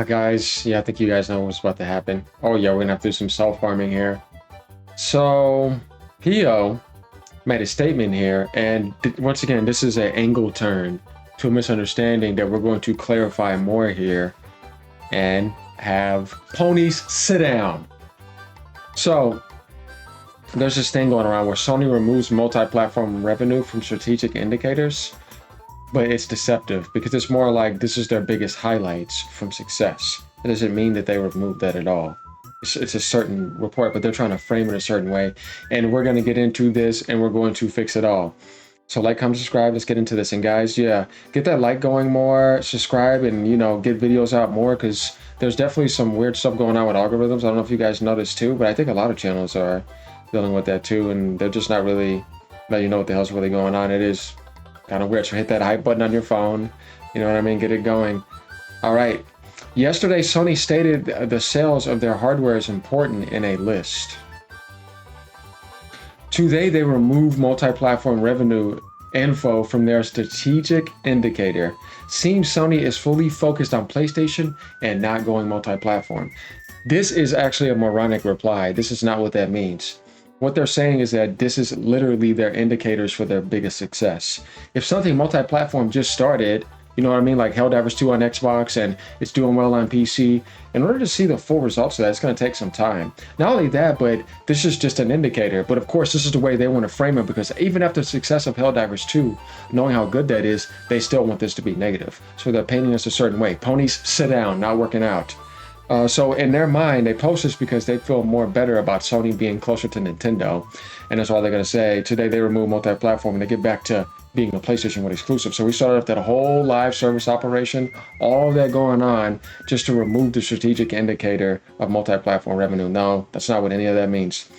Guys, yeah, I think you guys know what's about to happen. Oh yeah, we're gonna have to do some self-farming here. So, Pio made a statement here, and once again, this is an angle turn to a misunderstanding that we're going to clarify more here and have ponies sit down. So, there's this thing going around where Sony removes multi-platform revenue from strategic indicators, but it's deceptive because it's more like this is their biggest highlights from success. It doesn't mean that they removed that at all. It's a certain report, but they're trying to frame it a certain way. And we're going to get into this and we're going to fix it all. So like, comment, subscribe. Let's get into this. And guys, yeah, get that like going more, subscribe, and, you know, get videos out more because there's definitely some weird stuff going on with algorithms. I don't know if you guys noticed too, but I think a lot of channels are dealing with that too. And they're just not really letting you know what the hell's really going on. It is kind of weird. So hit that hype button on your phone. You know what I mean? Get it going. All right. Yesterday, Sony stated the sales of their hardware is important in a list. Today, they removed multi-platform revenue info from their strategic indicator. Seems Sony is fully focused on PlayStation and not going multi-platform. This is actually a moronic reply. This is not what that means. What they're saying is that this is literally their indicators for their biggest success. If something multi-platform just started, you know what I mean, like Helldivers 2 on Xbox and it's doing well on PC, in order to see the full results of that, it's going to take some time. Not only that, but this is just an indicator. But of course, this is the way they want to frame it, because even after the success of Helldivers 2, knowing how good that is, they still want this to be negative. So they're painting us a certain way. Ponies, sit down, not working out. So in their mind, they post this because they feel more better about Sony being closer to Nintendo. And that's all they're going to say. Today, they remove multi-platform and they get back to being a PlayStation with exclusive. So we started off that whole live service operation, all of that going on just to remove the strategic indicator of multi-platform revenue. No, that's not what any of that means.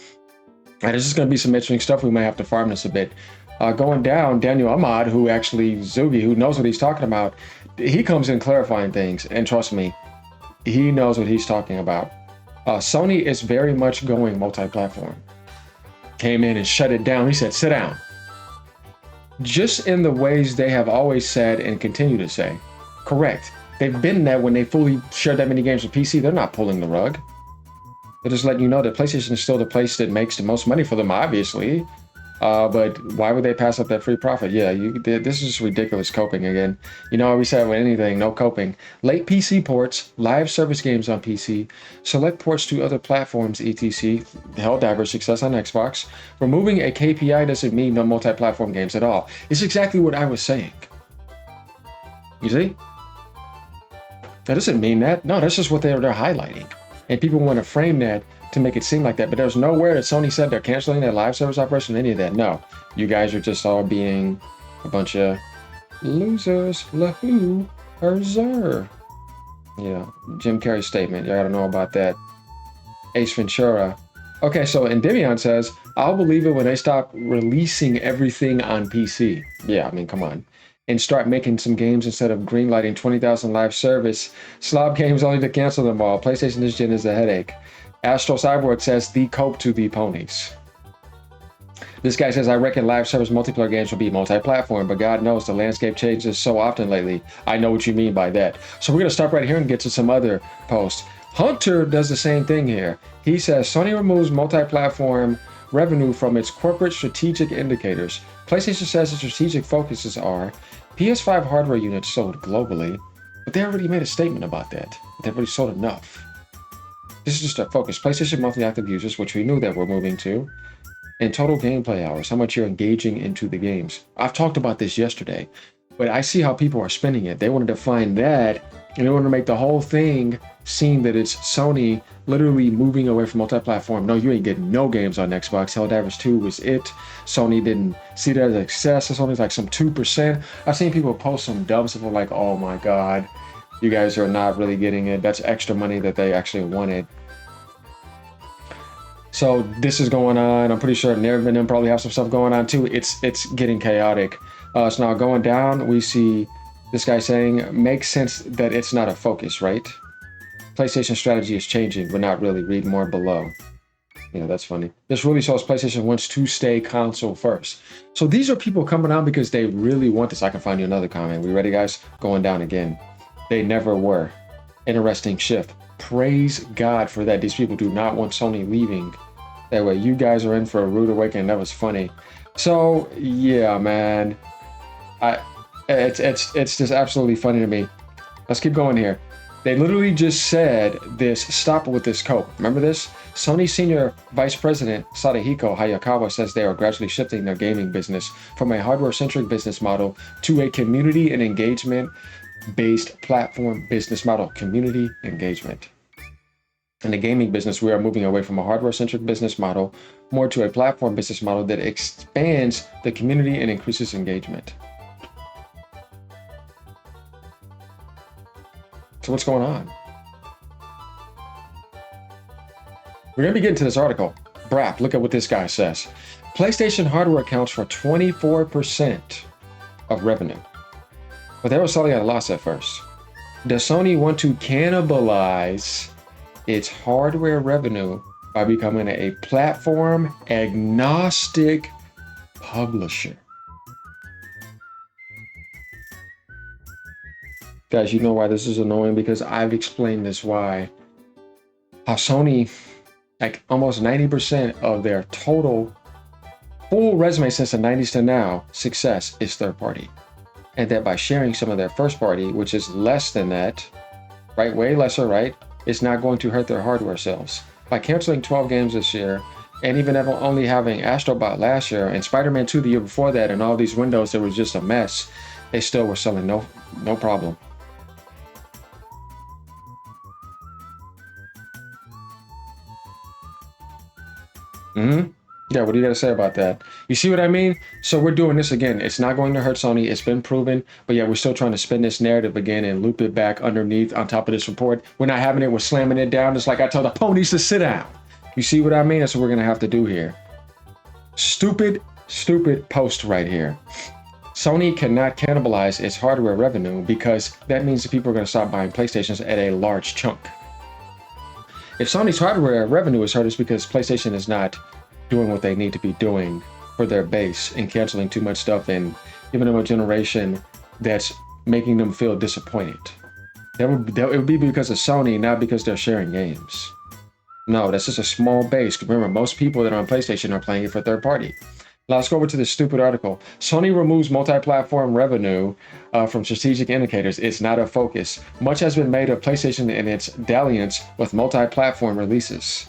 And this is going to be some interesting stuff. We might have to farm this a bit. Going down, Daniel Ahmad, who actually, Zugi, who knows what he's talking about, he comes in clarifying things. And trust me, he knows what he's talking about. Sony is very much going multi-platform. Came in and shut it down. He said, sit down. Just in the ways they have always said and continue to say. Correct. They've been there when they fully shared that many games with PC. They're not pulling the rug. They're just letting you know that PlayStation is still the place that makes the most money for them, obviously. But why would they pass up that free profit? Yeah, this is ridiculous coping again. You know, we said with anything, no coping. Late PC ports, live service games on PC, select ports to other platforms, etc. Helldivers success on Xbox. Removing a KPI doesn't mean no multi-platform games at all. It's exactly what I was saying. You see? That doesn't mean that. No, that's just what they're highlighting. And people want to frame that to make it seem like that, but there's nowhere that Sony said they're canceling their live service operation, any of that. No, you guys are just all being a bunch of losers. LAHUHAZER. Yeah, Jim Carrey's statement. You gotta know about that. Ace Ventura. Okay, so and Debian says, I'll believe it when they stop releasing everything on PC. Yeah, I mean, come on. And start making some games instead of greenlighting 20,000 live service. Slob games only to cancel them all. PlayStation this gen is a headache. Astro Cyborg says, the cope to the ponies. This guy says, I reckon live service multiplayer games will be multi-platform, but God knows the landscape changes so often lately. I know what you mean by that. So we're going to stop right here and get to some other posts. Hunter does the same thing here. He says, Sony removes multi-platform revenue from its corporate strategic indicators. PlayStation says the strategic focuses are PS5 hardware units sold globally, but they already made a statement about that. They've already sold enough. This is just a focus. PlayStation monthly active users, which we knew that we're moving to, and total gameplay hours, how much you're engaging into the games. I've talked about this yesterday, but I see how people are spinning it. They wanted to find that, and they wanted to make the whole thing seem that it's Sony literally moving away from multi-platform. No, you ain't getting no games on Xbox. Helldivers 2 was it. Sony didn't see that as a success. It's only like some 2%. I've seen people post some dumb stuff like, oh my God, you guys are not really getting it. That's extra money that they actually wanted. So this is going on. I'm pretty sure Nerv and them probably have some stuff going on too. It's getting chaotic. So now going down, we see this guy saying, makes sense that it's not a focus, right? PlayStation strategy is changing, but not really. Read more below. Yeah, that's funny. This really shows PlayStation wants to stay console first. So these are people coming out because they really want this. I can find you another comment. We ready, guys? Going down again. They never were. Interesting shift. Praise God for that. These people do not want Sony leaving. That way, you guys are in for a rude awakening. That was funny. So yeah, man, it's just absolutely funny to me. Let's keep going here. They literally just said this, stop with this cope. Remember this? Sony Senior Vice President Sadahiko Hayakawa says they are gradually shifting their gaming business from a hardware-centric business model to a community and engagement-based platform business model. Community engagement. In the gaming business, we are moving away from a hardware-centric business model more to a platform business model that expands the community and increases engagement. So what's going on? We're going to be getting to this article. Brap, look at what this guy says. PlayStation hardware accounts for 24% of revenue. But they were selling at a loss at first. Does Sony want to cannibalize its hardware revenue by becoming a platform agnostic publisher? Guys, you know why this is annoying? Because I've explained this why. How Sony, like almost 90% of their total full resume since the 90s to now, success is third party. And that by sharing some of their first party, which is less than that, right? Way lesser, right? It's not going to hurt their hardware sales. By canceling 12 games this year, and even only having Astrobot last year, and Spider-Man 2 the year before that, and all these windows that was just a mess, they still were selling no problem. Yeah, what do you got to say about that? You see what I mean? So we're doing this again. It's not going to hurt Sony. It's been proven. But yeah, we're still trying to spin this narrative again and loop it back underneath on top of this report. We're not having it. We're slamming it down. It's like I told the ponies to sit down. You see what I mean? That's what we're going to have to do here. Stupid post right here. Sony cannot cannibalize its hardware revenue because that means that people are going to stop buying PlayStations at a large chunk. If Sony's hardware revenue is hurt, it's because PlayStation is not doing what they need to be doing for their base and canceling too much stuff and giving them a generation that's making them feel disappointed. It would be because of Sony, not because they're sharing games. No, that's just a small base. Remember, most people that are on PlayStation are playing it for third party. Now let's go over to this stupid article. Sony removes multi-platform revenue from strategic indicators. It's not a focus. Much has been made of PlayStation and its dalliance with multi-platform releases.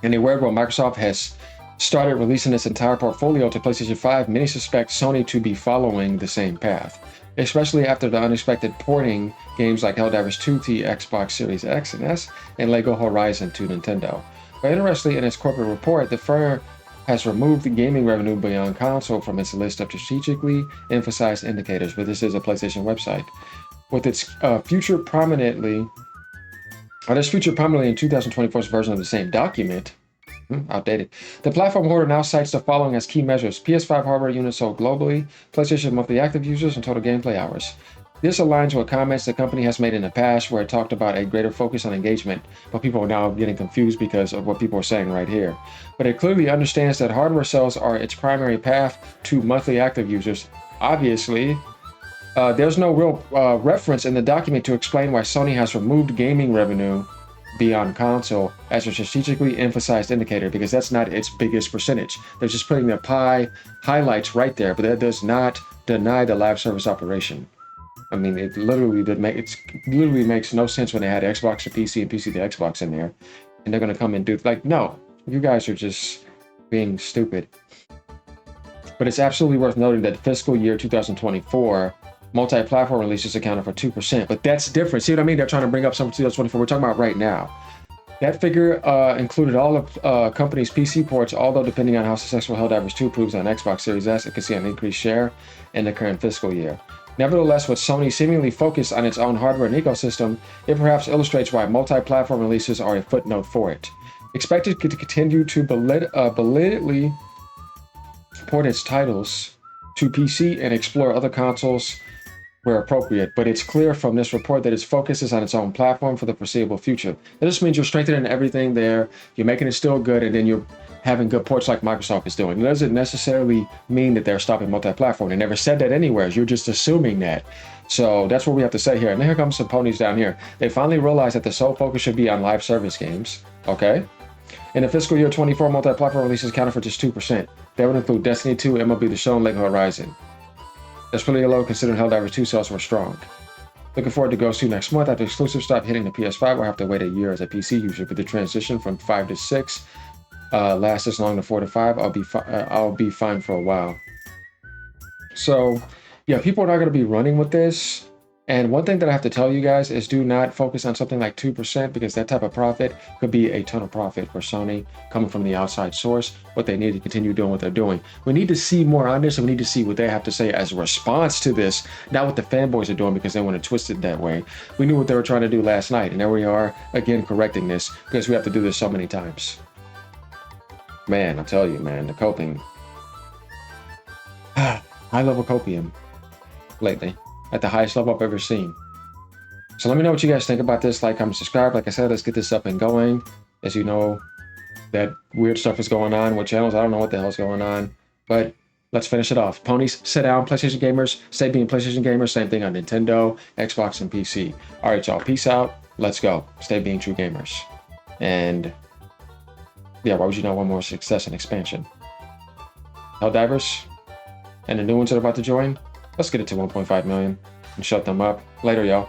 In a world where Microsoft has started releasing its entire portfolio to PlayStation 5, many suspect Sony to be following the same path, especially after the unexpected porting games like Helldivers 2 to Xbox Series X and S and LEGO Horizon to Nintendo. But interestingly, in its corporate report, the firm has removed the gaming revenue beyond console from its list of strategically emphasized indicators, but this is a PlayStation website. With its future prominently in 2024's version of the same document, outdated. The platform holder now cites the following as key measures: PS5 hardware units sold globally, PlayStation monthly active users, and total gameplay hours. This aligns with comments the company has made in the past where it talked about a greater focus on engagement, but people are now getting confused because of what people are saying right here. But it clearly understands that hardware sales are its primary path to monthly active users. Obviously, there's no real reference in the document to explain why Sony has removed gaming revenue beyond console as a strategically emphasized indicator, because that's not its biggest percentage. They're just putting the pie highlights right there, but that does not deny the live service operation. I mean, it literally makes no sense when they had Xbox to PC and PC to Xbox in there, and they're gonna come and do like, no, you guys are just being stupid. But it's absolutely worth noting that fiscal year 2024 multi-platform releases accounted for 2%, but that's different. See what I mean? They're trying to bring up some 2024. We're talking about right now. That figure included all of companies' PC ports, although depending on how successful Helldivers 2 proves on Xbox Series S, it could see an increased share in the current fiscal year. Nevertheless, with Sony seemingly focused on its own hardware and ecosystem, it perhaps illustrates why multi-platform releases are a footnote for it. Expected to continue to belatedly port its titles to PC and explore other consoles where appropriate, but it's clear from this report that its focus is on its own platform for the foreseeable future. That just means you're strengthening everything there, you're making it still good, and then you're having good ports like Microsoft is doing. It doesn't necessarily mean that they're stopping multi-platform. They never said that anywhere. You're just assuming that. So that's what we have to say here. And then here comes some ponies down here. They finally realized that the sole focus should be on live service games. Okay. In the fiscal year 24, multi-platform releases accounted for just 2%. That would include Destiny 2, MLB The Show, and Lego Horizon. That's pretty low considering Helldivers 2 sales were strong. Looking forward to Ghost 2 next month. After exclusives stop hitting the PS5, we'll have to wait a year as a PC user for the transition from 5 to 6. Last this long to 4 to 5. I'll be fine for a while. So, yeah, people are not going to be running with this. And one thing that I have to tell you guys is do not focus on something like 2% because that type of profit could be a ton of profit for Sony coming from the outside source, but they need to continue doing what they're doing. We need to see more on this, and we need to see what they have to say as a response to this, not what the fanboys are doing because they want to twist it that way. We knew what they were trying to do last night, and there we are again correcting this because we have to do this so many times. Man, I tell you, man, the coping. High level copium lately. At the highest level I've ever seen. So let me know what you guys think about this. Like, comment, subscribe. Like I said, let's get this up and going. As you know, that weird stuff is going on with channels. I don't know what the hell's going on, but let's finish it off. Ponies, sit down. PlayStation gamers, stay being PlayStation gamers. Same thing on Nintendo, Xbox, and PC. All right, y'all. Peace out. Let's go. Stay being true gamers. And yeah, why would you not want more success and expansion? Helldivers and the new ones that are about to join. Let's get it to 1.5 million and shut them up. Later, y'all.